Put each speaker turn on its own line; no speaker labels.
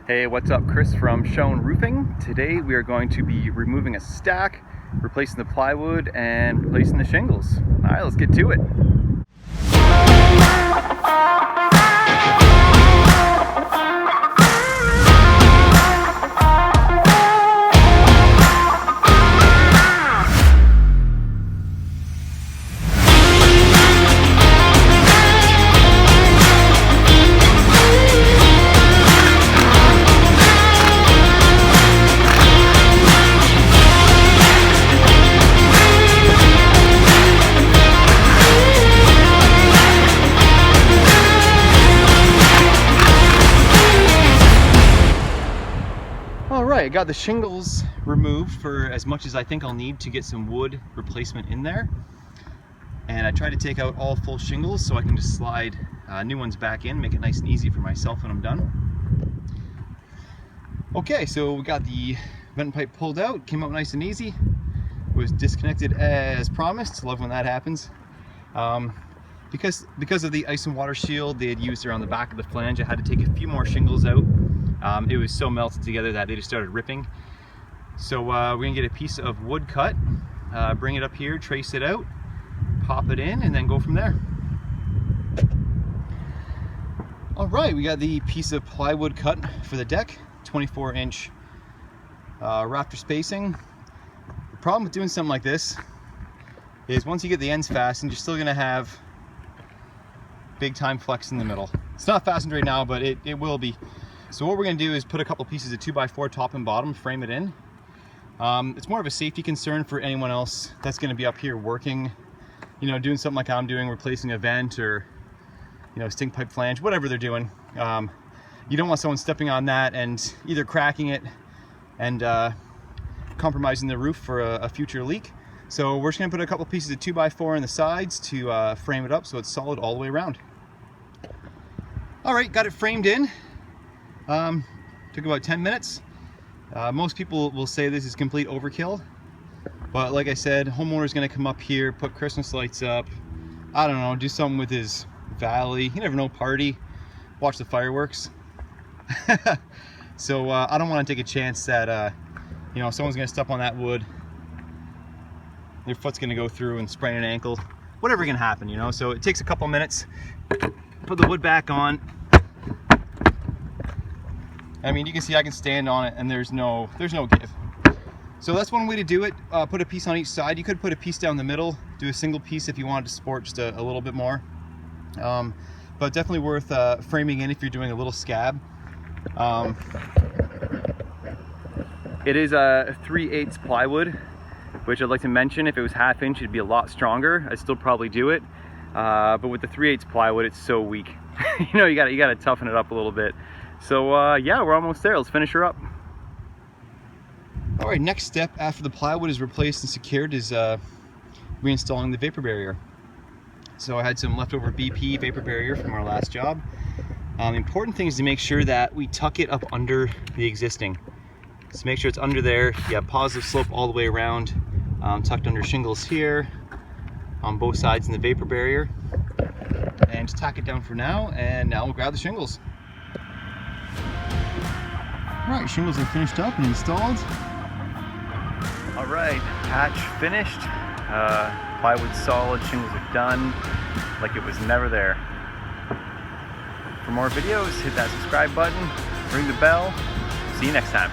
Hey, what's up? Chris from Shone Roofing. Today we are going to be removing a stack, replacing the plywood, and replacing the shingles. All right, let's get to it. Alright, I got the shingles removed for as much as I think I'll need to get some wood replacement in there. And I tried to take out all full shingles so I can just slide new ones back in, make it nice and easy for myself when I'm done. Okay, so we got the vent pipe pulled out, came out nice and easy. Was disconnected as promised. Love when that happens. Because of the ice and water shield they had used around the back of the flange, I had to take a few more shingles out. It was so melted together that they just started ripping. So we're gonna get a piece of wood cut, bring it up here, trace it out, pop it in, and then go from there. All right, we got the piece of plywood cut for the deck, 24-inch rafter spacing. The problem with doing something like this is once you get the ends fastened, you're still gonna have big time flex in the middle. It's not fastened right now, but it will be. So what we're going to do is put a couple pieces of 2x4 top and bottom, frame it in. It's more of a safety concern for anyone else that's going to be up here working, you know, doing something like I'm doing, replacing a vent or, you know, stink pipe flange, whatever they're doing. You don't want someone stepping on that and either cracking it and compromising the roof for a future leak. So we're just going to put a couple pieces of 2x4 in the sides to frame it up so it's solid all the way around. All right, got it framed in. Took about 10 minutes. Most people will say this is complete overkill, but like I said, homeowner's gonna come up here, put Christmas lights up, I don't know, do something with his valley, you never know, party, watch the fireworks. So I don't want to take a chance that you know, someone's gonna step on that wood, their foot's gonna go through and sprain an ankle, whatever can happen, you know. So it takes a couple minutes, put the wood back on. I mean, you can see I can stand on it and there's no give. So that's one way to do it. Put a piece on each side. You could put a piece down the middle, do a single piece if you wanted to support just a little bit more. But definitely worth framing in if you're doing a little scab. It is a 3/8 plywood, which I'd like to mention. If it was 1/2 inch, it'd be a lot stronger. I'd still probably do it. But with the 3/8 plywood, it's so weak. You know, you gotta toughen it up a little bit. So yeah, we're almost there. Let's finish her up. All right, next step after the plywood is replaced and secured is reinstalling the vapor barrier. So I had some leftover BP vapor barrier from our last job. The important thing is to make sure that we tuck it up under the existing. So make sure it's under there. You have positive slope all the way around, tucked under shingles here, on both sides in the vapor barrier. And just tack it down for now, and now we'll grab the shingles. Alright, shingles are finished up and installed. Alright, patch finished. Plywood solid, shingles are done, like it was never there. For more videos, hit that subscribe button, ring the bell. See you next time.